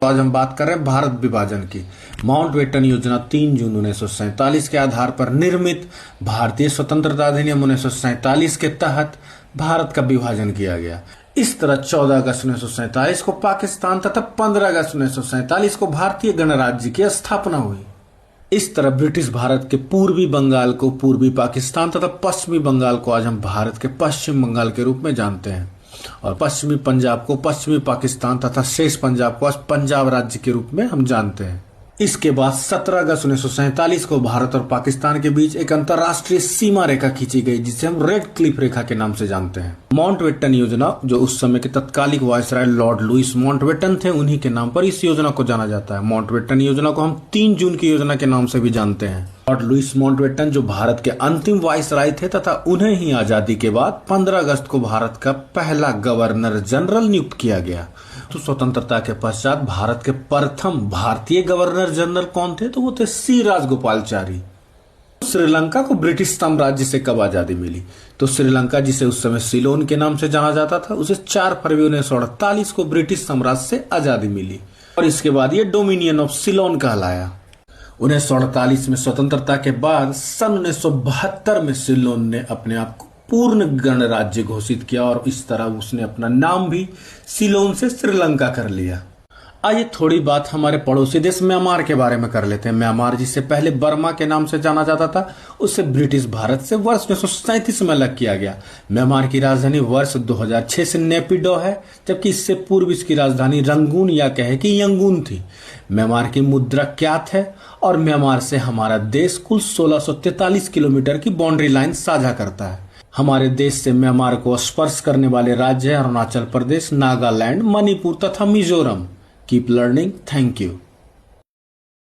आज हम बात कर रहे हैं भारत विभाजन की। माउंटबेटन योजना 3 जून 1947 के आधार पर निर्मित भारतीय स्वतंत्रता अधिनियम 1947 के तहत भारत का विभाजन किया गया। इस तरह 14 अगस्त 1947 को पाकिस्तान तथा 15 अगस्त 1947 को भारतीय गणराज्य की स्थापना हुई। इस तरह ब्रिटिश भारत के पूर्वी बंगाल को पूर्वी पाकिस्तान तथा पश्चिमी बंगाल को आज हम भारत के पश्चिम बंगाल के रूप में जानते हैं और पश्चिमी पंजाब को पश्चिमी पाकिस्तान तथा शेष पंजाब को आज पंजाब राज्य के रूप में हम जानते हैं। इसके बाद 17 अगस्त 1947 को भारत और पाकिस्तान के बीच एक अंतर्राष्ट्रीय सीमा रेखा खींची गई जिसे हम रेड क्लिफ रेखा के नाम से जानते हैं। माउंटबेटन योजना, जो उस समय के तत्कालिक वायसराय लॉर्ड लुईस माउंटबेटन थे, उन्हीं के नाम पर इस योजना को जाना जाता है। माउंटबेटन योजना को हम 3 जून की योजना के नाम से भी जानते हैं। लॉर्ड लुईस माउंटबेटन जो भारत के अंतिम वायसराय थे तथा उन्हें ही आजादी के बाद 15 अगस्त को भारत का पहला गवर्नर जनरल नियुक्त किया गया। तो स्वतंत्रता के पश्चात भारत के प्रथम भारतीय गवर्नर जनरल कौन थे? तो वो थे सी राजगोपालचारी। श्रीलंका को ब्रिटिश साम्राज्य से कब आजादी मिली? तो श्रीलंका, जिसे उस समय सिलोन के नाम से जाना जाता था, उसे 4 फरवरी 1948 को ब्रिटिश साम्राज्य से आजादी मिली और इसके बाद ये डोमिनियन ऑफ सिलोन कहलाया। 1948 में स्वतंत्रता के बाद सन 1972 में सिलोन ने अपने आप को पूर्ण गणराज्य घोषित किया और इस तरह उसने अपना नाम भी सिलोन से श्रीलंका कर लिया। आइए थोड़ी बात हमारे पड़ोसी देश म्यांमार के बारे में कर लेते हैं। म्यांमार, जिसे पहले बर्मा के नाम से जाना जाता था, उसे ब्रिटिश भारत से वर्ष 1937 में अलग किया गया। म्यांमार की राजधानी वर्ष 2006 से नेपिडो है, जबकि इससे पूर्व इसकी राजधानी रंगून या कहे कि यंगून थी। म्यांमार की मुद्रा क्यात है और म्यांमार से हमारा देश कुल 1643 किलोमीटर की बाउंड्री लाइन साझा करता है। हमारे देश से म्यांमार को स्पर्श करने वाले राज्य हैं अरुणाचल प्रदेश, नागालैंड, मणिपुर तथा Mizoram. Keep learning. Thank you.